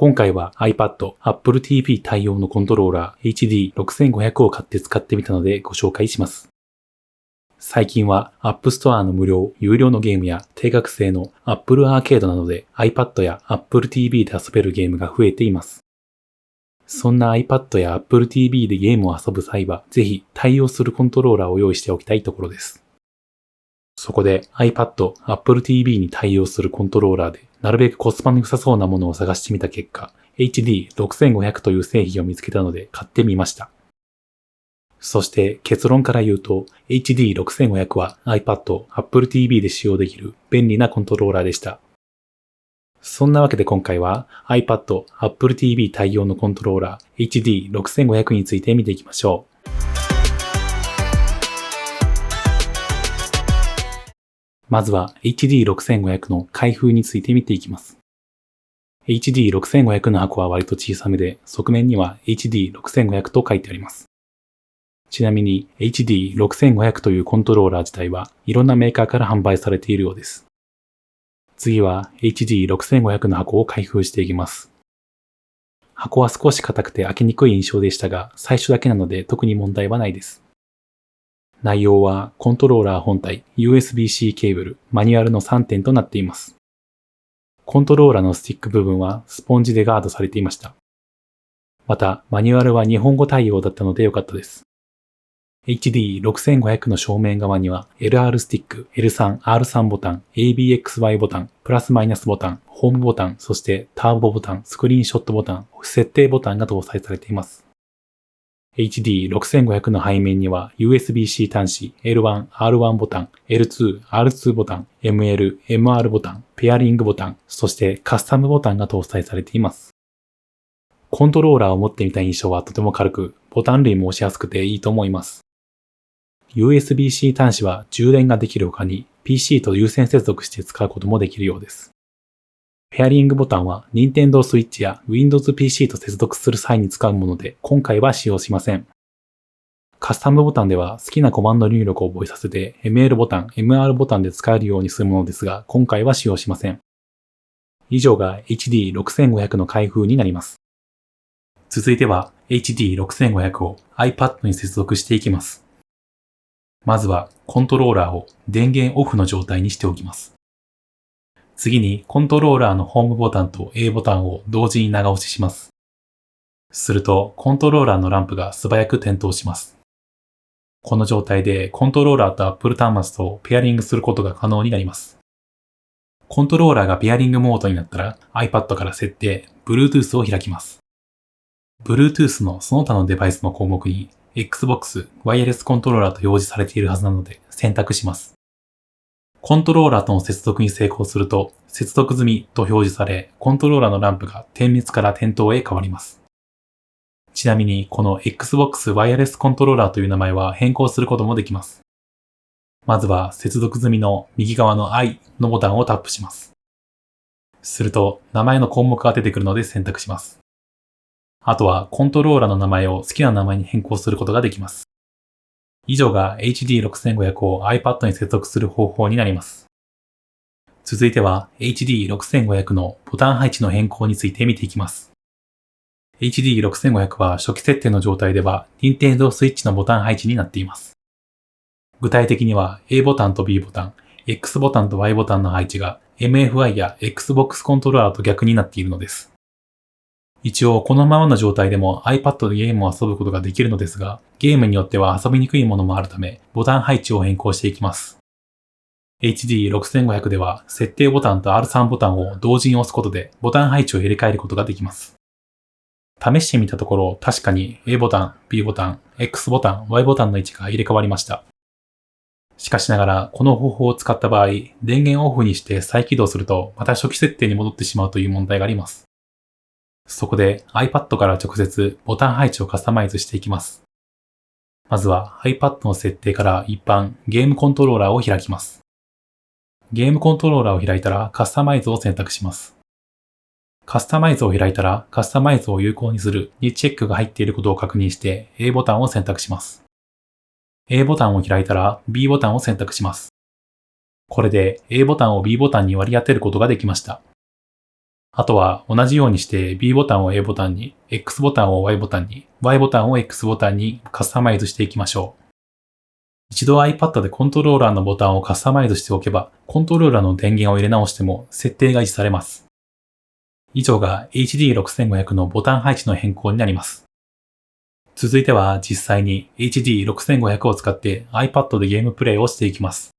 今回は iPad、Apple TV 対応のコントローラー HD6500 を買って使ってみたのでご紹介します。最近は App Store の無料、有料のゲームや定額制の Apple Arcade などで iPad や Apple TV で遊べるゲームが増えています。そんな iPad や Apple TV でゲームを遊ぶ際は、ぜひ対応するコントローラーを用意しておきたいところです。そこで iPad、Apple TV に対応するコントローラーで、なるべくコスパの良さそうなものを探してみた結果、HD6500 という製品を見つけたので買ってみました。そして結論から言うと、HD6500 は iPad、Apple TV で使用できる便利なコントローラーでした。そんなわけで今回は iPad、Apple TV 対応のコントローラー HD6500 について見ていきましょう。まずは HD6500 の開封について見ていきます。HD6500 の箱は割と小さめで、側面には HD6500 と書いてあります。ちなみに HD6500 というコントローラー自体はいろんなメーカーから販売されているようです。次は HD6500 の箱を開封していきます。箱は少し硬くて開けにくい印象でしたが、最初だけなので特に問題はないです。内容はコントローラー本体、USB-C ケーブル、マニュアルの3点となっています。コントローラーのスティック部分はスポンジでガードされていました。また、マニュアルは日本語対応だったので良かったです。HD6500 の正面側には LR スティック、L3、R3 ボタン、ABXY ボタン、プラスマイナスボタン、ホームボタン、そしてターボボタン、スクリーンショットボタン、設定ボタンが搭載されています。HD6500 の背面には USB-C 端子、L1、R1 ボタン、L2、R2 ボタン、ML、MR ボタン、ペアリングボタン、そしてカスタムボタンが搭載されています。コントローラーを持ってみた印象はとても軽く、ボタン類も押しやすくていいと思います。USB-C 端子は充電ができる他に PC と有線接続して使うこともできるようです。ペアリングボタンは Nintendo Switch や Windows PC と接続する際に使うもので今回は使用しません。カスタムボタンでは好きなコマンド入力を覚えさせて ML ボタン、MR ボタンで使えるようにするものですが今回は使用しません。以上が HD6500 の開封になります。続いては HD6500 を iPad に接続していきます。まずはコントローラーを電源オフの状態にしておきます。次にコントローラーのホームボタンと A ボタンを同時に長押しします。するとコントローラーのランプが素早く点灯します。この状態でコントローラーと Apple 端末とペアリングすることが可能になります。コントローラーがペアリングモードになったら iPad から設定、Bluetooth を開きます。Bluetooth のその他のデバイスの項目にXbox ワイヤレスコントローラーと表示されているはずなので選択します。コントローラーとの接続に成功すると接続済みと表示され、コントローラーのランプが点滅から点灯へ変わります。ちなみにこの Xbox ワイヤレスコントローラーという名前は変更することもできます。まずは接続済みの右側の I のボタンをタップします。すると名前の項目が出てくるので選択します。あとはコントローラーの名前を好きな名前に変更することができます。以上が HD6500 を iPad に接続する方法になります。続いては HD6500 のボタン配置の変更について見ていきます。HD6500 は初期設定の状態では Nintendo Switch のボタン配置になっています。具体的には A ボタンと B ボタン、X ボタンと Y ボタンの配置が MFI や Xbox コントローラーと逆になっているのです。一応このままの状態でも iPad でゲームを遊ぶことができるのですが、ゲームによっては遊びにくいものもあるため、ボタン配置を変更していきます。HD6500 では設定ボタンと R3 ボタンを同時に押すことでボタン配置を入れ替えることができます。試してみたところ確かに A ボタン、B ボタン、X ボタン、Y ボタンの位置が入れ替わりました。しかしながらこの方法を使った場合、電源オフにして再起動するとまた初期設定に戻ってしまうという問題があります。そこで iPad から直接ボタン配置をカスタマイズしていきます。まずは iPad の設定から一般ゲームコントローラーを開きます。ゲームコントローラーを開いたらカスタマイズを選択します。カスタマイズを開いたらカスタマイズを有効にするにチェックが入っていることを確認して A ボタンを選択します。A ボタンを開いたら B ボタンを選択します。これで A ボタンを B ボタンに割り当てることができました。あとは同じようにして B ボタンを A ボタンに、X ボタンを Y ボタンに、Y ボタンを X ボタンにカスタマイズしていきましょう。一度 iPad でコントローラーのボタンをカスタマイズしておけば、コントローラーの電源を入れ直しても設定が維持されます。以上が HD6500 のボタン配置の変更になります。続いては実際に HD6500 を使って iPad でゲームプレイをしていきます。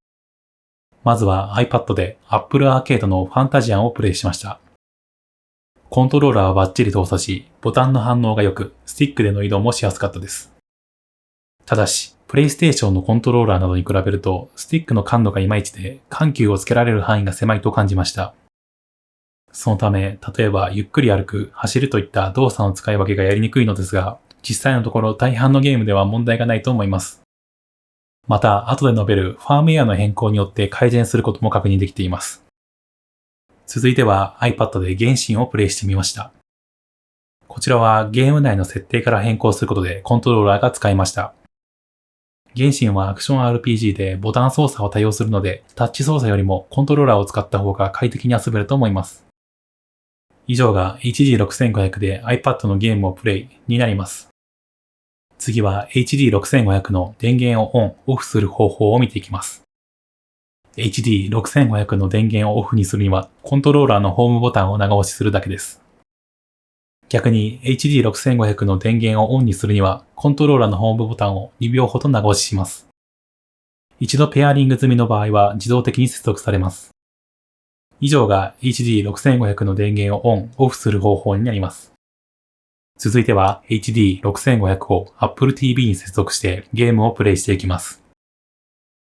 まずは iPad で Apple Arcade のファンタジアンをプレイしました。コントローラーはバッチリ動作し、ボタンの反応が良く、スティックでの移動もしやすかったです。ただし、プレイステーションのコントローラーなどに比べると、スティックの感度がいまいちで、緩急をつけられる範囲が狭いと感じました。そのため、例えばゆっくり歩く、走るといった動作の使い分けがやりにくいのですが、実際のところ大半のゲームでは問題がないと思います。また、後で述べるファームウェアの変更によって改善することも確認できています。続いては iPad で原神をプレイしてみました。こちらはゲーム内の設定から変更することでコントローラーが使えました。原神はアクション RPG でボタン操作を多用するので、タッチ操作よりもコントローラーを使った方が快適に遊べると思います。以上が HD6500 で iPad のゲームをプレイになります。次は HD6500 の電源をオン・オフする方法を見ていきます。HD6500 の電源をオフにするには、コントローラーのホームボタンを長押しするだけです。逆に HD6500 の電源をオンにするには、コントローラーのホームボタンを2秒ほど長押しします。一度ペアリング済みの場合は自動的に接続されます。以上が HD6500 の電源をオン・オフする方法になります。続いては HD6500 を Apple TV に接続してゲームをプレイしていきます。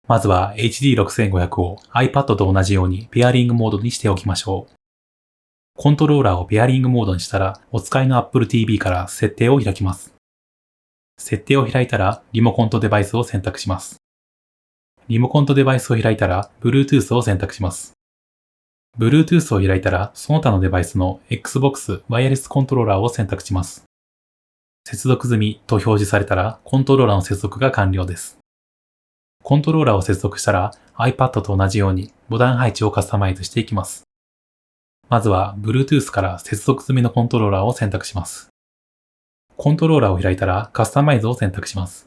まずは HD6500 を iPad と同じようにペアリングモードにしておきましょう。コントローラーをペアリングモードにしたら、お使いの Apple TV から設定を開きます。設定を開いたら、リモコンとデバイスを選択します。リモコンとデバイスを開いたら、Bluetooth を選択します。Bluetooth を開いたら、その他のデバイスの Xbox ワイヤレスコントローラーを選択します。接続済みと表示されたら、コントローラーの接続が完了です。コントローラーを接続したら iPad と同じようにボタン配置をカスタマイズしていきます。まずは Bluetooth から接続済みのコントローラーを選択します。コントローラーを開いたらカスタマイズを選択します。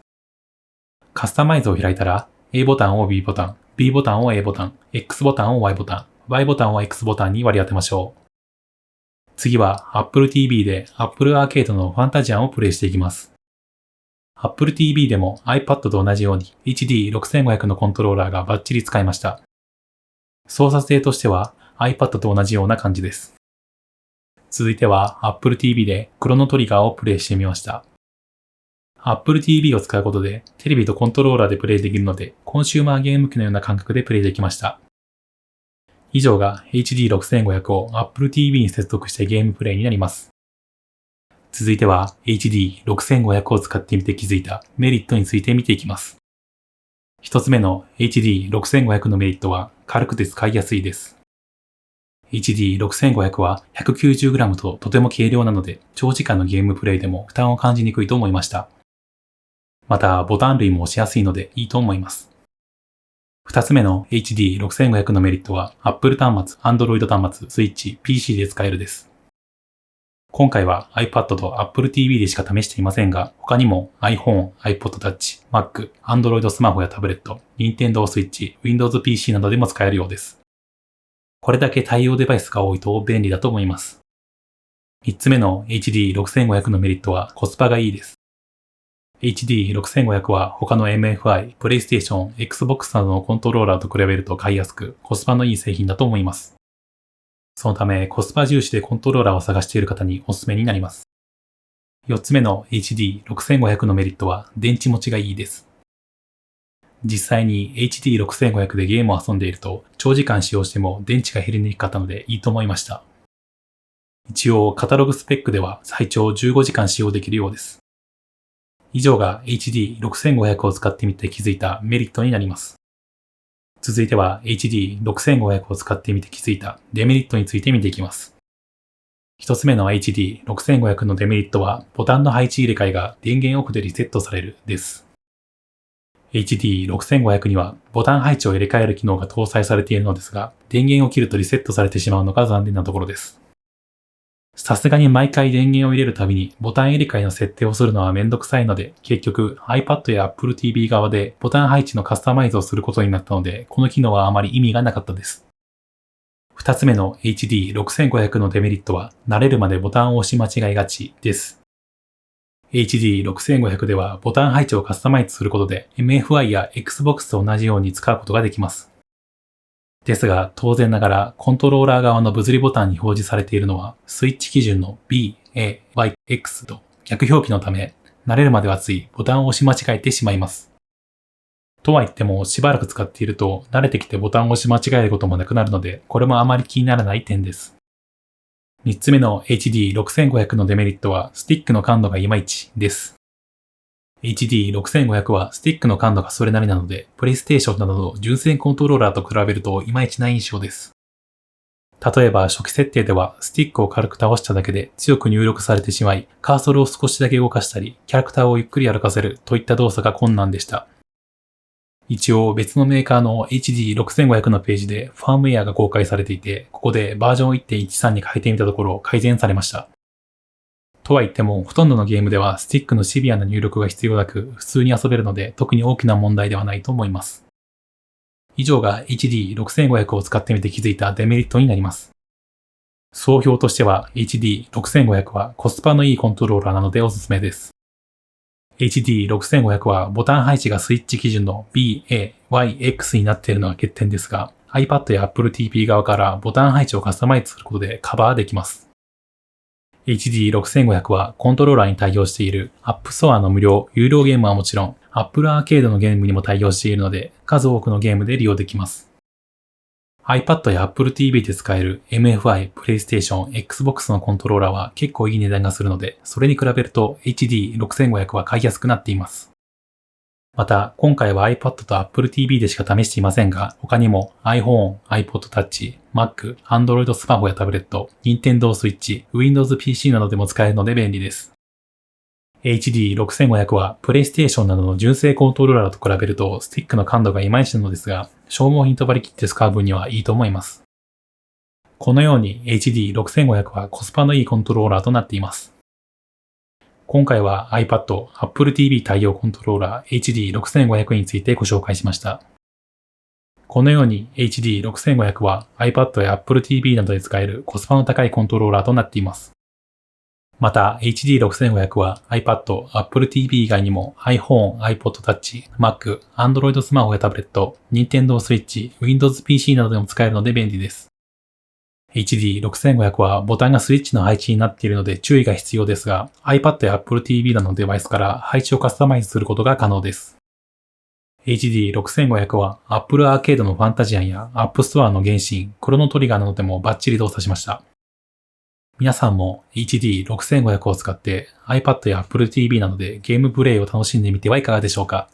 カスタマイズを開いたら A ボタンを B ボタン、B ボタンを A ボタン、X ボタンを Y ボタン、Y ボタンを X ボタンに割り当てましょう。次は Apple TV で Apple Arcade のファンタジアンをプレイしていきます。Apple TV でも iPad と同じように HD6500 のコントローラーがバッチリ使えました。操作性としては iPad と同じような感じです。続いては Apple TV でクロノトリガーをプレイしてみました。Apple TV を使うことでテレビとコントローラーでプレイできるのでコンシューマーゲーム機のような感覚でプレイできました。以上が HD6500 を Apple TV に接続してゲームプレイになります。続いては HD6500 を使ってみて気づいたメリットについて見ていきます。一つ目の HD6500 のメリットは軽くて使いやすいです。HD6500 は 190g ととても軽量なので長時間のゲームプレイでも負担を感じにくいと思いました。またボタン類も押しやすいのでいいと思います。二つ目の HD6500 のメリットは Apple 端末、Android 端末、Switch、PC で使えるです。今回は iPad と Apple TV でしか試していませんが、他にも iPhone、iPod Touch、Mac、Android スマホやタブレット、Nintendo Switch、Windows PC などでも使えるようです。これだけ対応デバイスが多いと便利だと思います。三つ目の HD6500 のメリットはコスパがいいです。HD6500 は他の MFI、PlayStation、Xbox などのコントローラーと比べると買いやすく、コスパのいい製品だと思います。そのためコスパ重視でコントローラーを探している方におすすめになります。4つ目の HD6500 のメリットは電池持ちがいいです。実際に HD6500 でゲームを遊んでいると長時間使用しても電池が減りにくかったのでいいと思いました。一応カタログスペックでは最長15時間使用できるようです。以上が HD6500 を使ってみて気づいたメリットになります。続いては HD6500 を使ってみて気づいたデメリットについて見ていきます。一つ目の HD6500 のデメリットはボタンの配置入れ替えが電源オフでリセットされるです。HD6500 にはボタン配置を入れ替える機能が搭載されているのですが、電源を切るとリセットされてしまうのが残念なところです。さすがに毎回電源を入れるたびにボタン入れ替えの設定をするのはめんどくさいので、結局 iPad や Apple TV 側でボタン配置のカスタマイズをすることになったので、この機能はあまり意味がなかったです。二つ目の HD6500 のデメリットは、慣れるまでボタンを押し間違いがちです。HD6500 ではボタン配置をカスタマイズすることで MFI や Xbox と同じように使うことができます。ですが、当然ながらコントローラー側の物理ボタンに表示されているのはスイッチ基準の B、A、Y、X と逆表記のため、慣れるまではついボタンを押し間違えてしまいます。とは言ってもしばらく使っていると慣れてきてボタンを押し間違えることもなくなるので、これもあまり気にならない点です。3つ目の HD6500 のデメリットはスティックの感度がいまいちです。HD6500 はスティックの感度がそれなりなので、PlayStation などの純正コントローラーと比べるといまいちな印象です。例えば初期設定ではスティックを軽く倒しただけで強く入力されてしまい、カーソルを少しだけ動かしたり、キャラクターをゆっくり歩かせるといった動作が困難でした。一応別のメーカーの HD6500 のページでファームウェアが公開されていて、ここでバージョン 1.13 に変えてみたところ改善されました。とは言ってもほとんどのゲームではスティックのシビアな入力が必要なく普通に遊べるので特に大きな問題ではないと思います。以上が HD6500 を使ってみて気づいたデメリットになります。総評としては HD6500 はコスパのいいコントローラーなのでおすすめです。HD6500 はボタン配置がスイッチ基準の B、A、Y、X になっているのが欠点ですが、iPad や Apple TV 側からボタン配置をカスタマイズすることでカバーできます。HD6500 はコントローラーに対応している App Store の有料ゲームはもちろん、Apple Arcade のゲームにも対応しているので、数多くのゲームで利用できます。iPad や Apple TV で使える MFI、PlayStation、Xbox のコントローラーは結構いい値段がするので、それに比べると HD6500 は買いやすくなっています。また、今回は iPad と Apple TV でしか試していませんが、他にも iPhone、iPod Touch、Mac、Android スマホやタブレット、Nintendo Switch、Windows PC などでも使えるので便利です。HD6500 は PlayStation などの純正コントローラーと比べるとスティックの感度がいまいちなのですが、消耗品と割り切って使う分にはいいと思います。このように HD6500 はコスパのいいコントローラーとなっています。今回は iPad、Apple TV 対応コントローラー HD6500 についてご紹介しました。このように HD6500 は iPad や Apple TV などで使えるコスパの高いコントローラーとなっています。また HD6500 は iPad、Apple TV 以外にも iPhone、iPod Touch、Mac、Android スマホやタブレット、Nintendo Switch、Windows PC などでも使えるので便利です。HD6500 はボタンがスイッチの配置になっているので注意が必要ですが、iPad や Apple TV などのデバイスから配置をカスタマイズすることが可能です。HD6500 は Apple Arcade のファンタジアンや App Store の原神、クロノトリガーなどでもバッチリ動作しました。皆さんも HD6500 を使って iPad や Apple TV などでゲームプレイを楽しんでみてはいかがでしょうか。